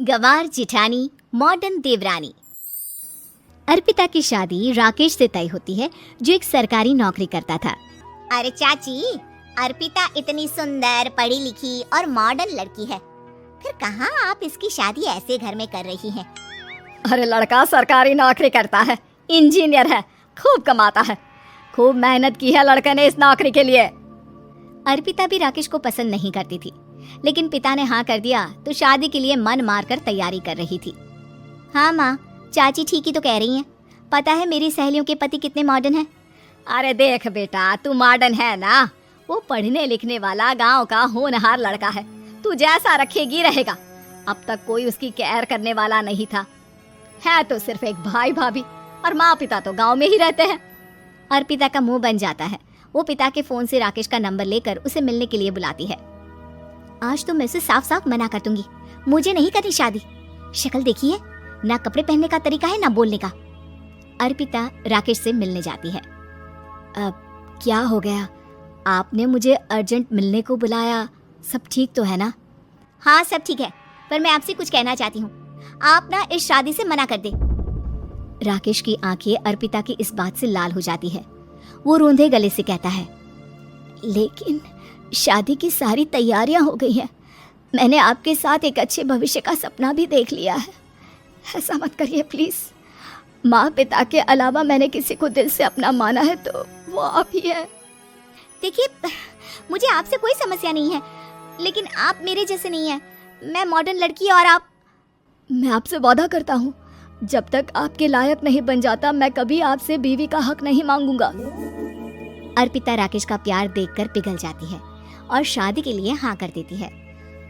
गंवार जिठानी modern देवरानी। अर्पिता की शादी राकेश से तय होती है, जो एक सरकारी नौकरी करता था। अरे चाची, अर्पिता इतनी सुंदर, पढ़ी लिखी और मॉडर्न लड़की है, फिर कहाँ आप इसकी शादी ऐसे घर में कर रही हैं? अरे लड़का सरकारी नौकरी करता है, इंजीनियर है, खूब कमाता है, खूब मेहनत की है लड़के ने इस नौकरी के लिए। अर्पिता भी राकेश को पसंद नहीं करती थी, लेकिन पिता ने हाँ कर दिया तो शादी के लिए मन मारकर तैयारी कर रही थी। हाँ माँ, चाची ठीक ही तो कह रही हैं। पता है मेरी सहेलियों के पति कितने मॉडर्न हैं। अरे देख बेटा, तू मॉडर्न है ना, वो पढ़ने लिखने वाला गांव का होनहार लड़का है, तू जैसा रखेगी रहेगा। अब तक कोई उसकी केयर करने वाला नहीं था, है तो सिर्फ एक भाई भाभी, और माँ पिता तो गांव में ही रहते हैं। अर्पिता का मुंह बन जाता है। वो पिता के फोन से राकेश का नंबर लेकर उसे मिलने के लिए बुलाती है। आज तो मैं उसे साफ साफ मना कर दूंगी, मुझे नहीं करनी शादी। शक्ल देखी है, ना कपड़े पहनने का तरीका है ना बोलने का। अर्पिता राकेश से मिलने जाती है। अब क्या हो गया, आपने मुझे अर्जेंट मिलने को बुलाया, सब ठीक तो है ना? हाँ सब ठीक है, पर मैं आपसे कुछ कहना चाहती हूँ, आप ना इस शादी से मना कर दे। राकेश की आंखें अर्पिता की इस बात से लाल हो जाती है। वो रोंधे गले से कहता है, लेकिन शादी की सारी तैयारियां हो गई हैं, मैंने आपके साथ एक अच्छे भविष्य का सपना भी देख लिया है, ऐसा मत करिए प्लीज। माँ पिता के अलावा मैंने किसी को दिल से अपना माना है तो वो आप ही है। देखिए, मुझे आपसे कोई समस्या नहीं है, लेकिन आप मेरे जैसे नहीं हैं। मैं मॉडर्न लड़की और आप। मैं आपसे वादा करता हूँ, जब तक आपके लायक नहीं बन जाता मैं कभी आपसे बीवी का हक नहीं मांगूंगा। अर्पिता राकेश का प्यार देखकर पिघल जाती है और शादी के लिए हाँ कर देती है।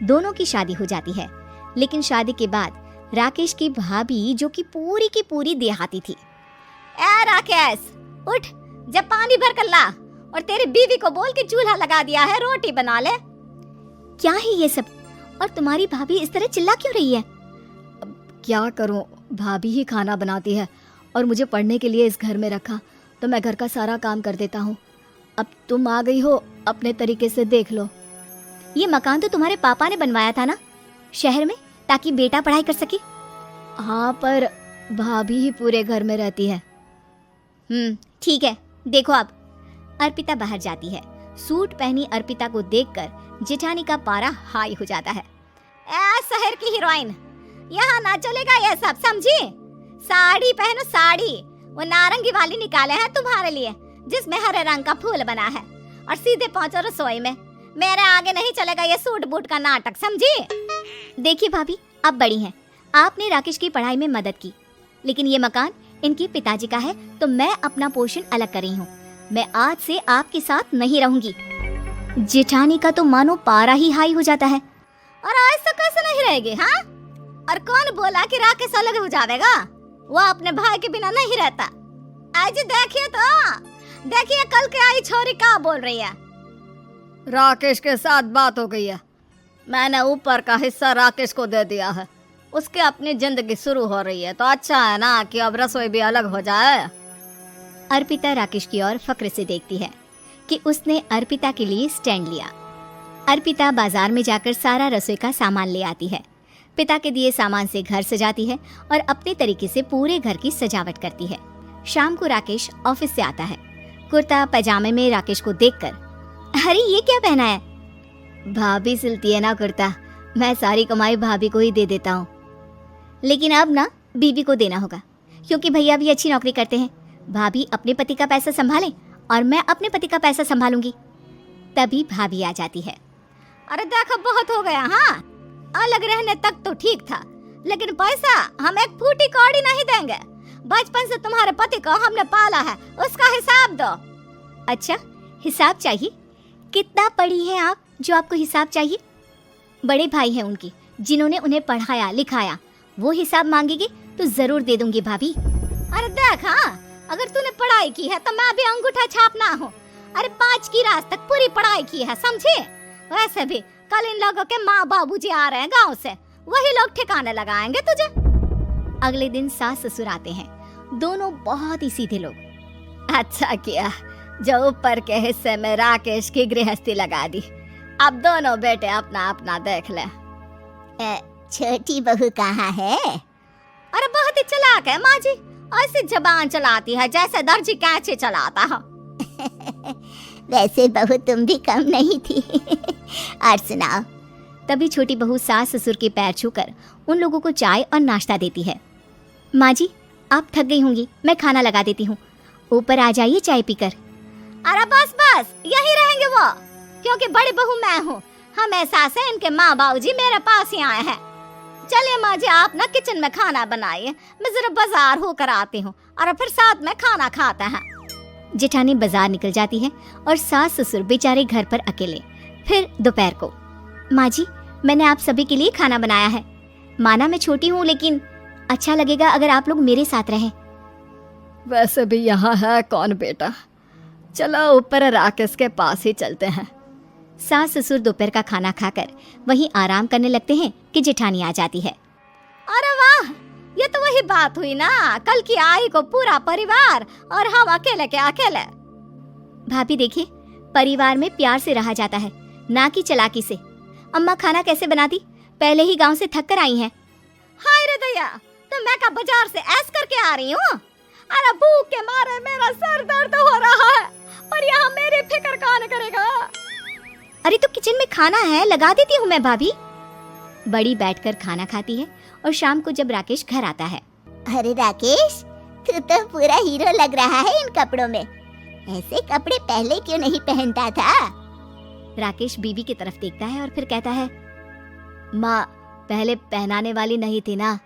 दोनों की शादी हो जाती है, लेकिन शादी के बाद राकेश की भाभी, जो कि पूरी देहाती थी, ए राकेश, उठ, जब पानी भर कर ला और तेरी बीवी को बोल के चूल्हा लगा दिया है, रोटी बना ले। क्या है ये सब, और तुम्हारी भाभी इस तरह चिल्ला क्यों रही है? क्या करूं, भाभी ही खाना बनाती है और मुझे पढ़ने के लिए इस घर में रखा, तो मैं घर का सारा काम कर देता हूँ। अब तुम आ गई हो, अपने तरीके से देख लो। ये मकान तो तुम्हारे पापा ने बनवाया था ना शहर में, ताकि बेटा पढ़ाई कर सके। हाँ, पर भाभी ही पूरे घर में रहती है। ठीक है, देखो अब। अर्पिता बाहर जाती है। सूट पहनी अर्पिता को देखकर जेठानी का पारा हाई हो जाता है। ए शहर की हीरोइन, यहाँ ना चलेगा ये सब, समझी? साड़ी पहनो साड़ी, वो नारंगी वाली निकाले हैं तुम्हारे लिए, जिसमें हरे रंग का फूल बना है, और सीधे पहुंचो रसोई में। मेरे आगे नहीं चलेगा ये सूट बूट का नाटक, समझी? देखिए भाभी, आप बड़ी हैं, आपने राकेश की पढ़ाई में मदद की, लेकिन ये मकान इनके पिताजी का है, तो मैं अपना पोर्शन अलग कर रही हूँ। मैं आज से आपके साथ नहीं रहूंगी। जेठानी का तो मानो पारा ही हाई हो जाता है। और ऐसा कैसे नहीं रहेगी? हाँ, और कौन बोला कि राकेश अलग हो जाएगा? वो अपने भाई के बिना नहीं रहता। आज देखिए तो, देखिए कल के आई छोरी क्या बोल रही है। राकेश के साथ बात हो गई है, मैंने ऊपर का हिस्सा राकेश को दे दिया है, उसकी अपनी जिंदगी शुरू हो रही है, तो अच्छा है ना कि अब रसोई भी अलग हो जाए। अर्पिता राकेश की ओर फक्र से देखती है कि उसने अर्पिता के लिए स्टैंड लिया। अर्पिता बाजार में जाकर सारा रसोई का सामान ले आती है। पिता के दिए सामान से घर सजाती है और अपने तरीके से पूरे घर की सजावट करती है। शाम को राकेश ऑफिस से आता है। कुर्ता पैजामे में राकेश को देखकर, अरे ये क्या पहना है? भाभी सिलती है ना कुर्ता, मैं सारी कमाई भाभी को ही दे देता हूँ। लेकिन अब ना बीवी को देना होगा, क्योंकि भैया भी अच्छी नौकरी करते हैं। भाभी अपने पति का पैसा संभालें और मैं अपने पति का पैसा संभालूंगी। तभी भाभी आ जाती है। अरे देखो, बहुत हो गया। हाँ, अलग रहने तक तो ठीक था, लेकिन पैसा हम एक फूटी कौड़ी नहीं देंगे। बचपन से तुम्हारे पति को हमने पाला है, उसका हिसाब दो। अच्छा, हिसाब चाहिए? कितना पढ़ी है आप जो आपको हिसाब चाहिए? बड़े भाई हैं उनकी, जिन्होंने उन्हें पढ़ाया लिखाया, वो हिसाब मांगेगी तो जरूर दे दूंगी भाभी। अरे देख, हाँ, अगर तूने पढ़ाई की है तो मैं भी अंगूठा छापना हूँ। अरे 5 की रात तक पूरी पढ़ाई की है, समझे? वैसे भी कल इन लोगों के माँ बाबूजी आ रहे हैं गांव से, वही लोग ठिकाने लगाएंगे तुझे। अगले दिन सास ससुर आते हैं, दोनों बहुत ही सीधे लोग। अच्छा किया जो ऊपर के हिस्से में राकेश की गृहस्थी लगा दी, अब दोनों बेटे अपना अपना देख ले। छोटी बहू कहाँ है? अरे बहुत ही चालाक है माँ जी, ऐसी जबान चलाती है जैसे दर्जी कैंची चलाता है। वैसे बहू तुम भी कम नहीं थी। और सुनाओ। तभी छोटी बहू सास ससुर के पैर छूकर उन लोगों को चाय और नाश्ता देती है। माँ जी, आप थक गई होंगी, मैं खाना लगा देती हूँ, ऊपर आ जाइए चाय पीकर। अरे बस बस, यही रहेंगे वो, क्योंकि बड़ी बहू मैं हूँ। हमेशा से इनके माँ बाबूजी मेरे पास ही आए हैं। चलिए माँ जी, आप ना किचन में खाना बनाइए, मैं जरा बाजार होकर आती हूँ और फिर साथ में खाना खाते हैं। जेठानी बाजार निकल जाती है और सास ससुर बेचारे घर पर अकेले। फिर दोपहर को, माँ जी, मैंने आप सभी के लिए खाना बनाया है। माना मैं छोटी हूँ, लेकिन अच्छा लगेगा अगर आप लोग मेरे साथ रहें। वैसे भी यहाँ है कौन बेटा, चलो ऊपर राकेश के पास ही चलते हैं। सास ससुर दोपहर का खाना खाकर वहीं आराम करने लगते हैं कि जेठानी आ जाती है। अरे वाह, ये तो वही बात हुई ना, कल की आई को पूरा परिवार और हम अकेले के अकेले। भाभी देखिए, परिवार में प्यार से रहा जाता है, ना कि चालाकी से। अम्मा खाना कैसे बनाती, पहले ही गांव से थक कर आई हैं। हाय रे दया, तो मैं का बाजार से ऐस करके आ रही हूँ। अरे भूख के मारे मेरा सर दर्द हो रहा है, पर यहाँ मेरी फिक्र कौन करेगा। अरे तो किचन में खाना है, लगा देती हूँ मैं भाभी। बड़ी बैठकर खाना खाती है और शाम को जब राकेश घर आता है। अरे राकेश, तू तो पूरा हीरो लग रहा है इन कपड़ों में। ऐसे कपड़े पहले क्यों नहीं पहनता था? राकेश बीवी की तरफ देखता है और फिर कहता है, माँ पहले पहनाने वाली नहीं थी ना।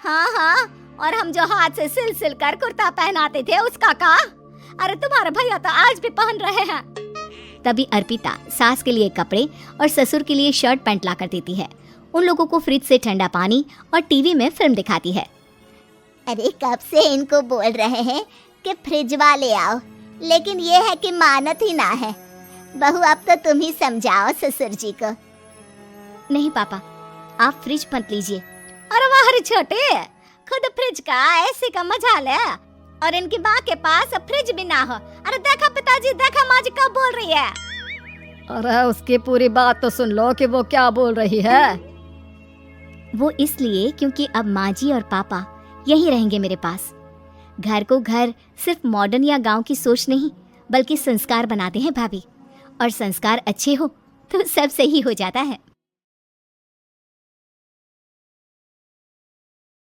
हाँ हाँ, और हम जो हाथ से सिल सिल कर कुर्ता पहनाते थे उसका का? अरे तुम्हारे भैया तो आज भी पहन रहे हैं। तभी अर्पिता सास के लिए कपड़े और ससुर के लिए शर्ट पैंट ला कर देती है। उन लोगों को फ्रिज से ठंडा पानी और टीवी में फिल्म दिखाती है। अरे कब से इनको बोल रहे हैं कि फ्रिज वाले आओ, लेकिन ये है कि मानत ही ना है। बहू, अब तो तुम ही समझाओ ससुर जी को। नहीं पापा, आप फ्रिज मत लीजिए। अरे वाह रे छोटे, खुद फ्रिज का ऐसे का मजा ले, और इनकी माँ के पास फ्रिज भी ना हो। अरे देखा पिताजी, देखा माँ जी कब बोल रही है। अरे उसकी पूरी बात तो सुन लो कि वो क्या बोल रही है। वो इसलिए क्योंकि अब माँ जी और पापा यहीं रहेंगे मेरे पास। घर को घर सिर्फ मॉडर्न या गांव की सोच नहीं, बल्कि संस्कार बनाते हैं भाभी, और संस्कार अच्छे हो तो सब सही हो जाता है।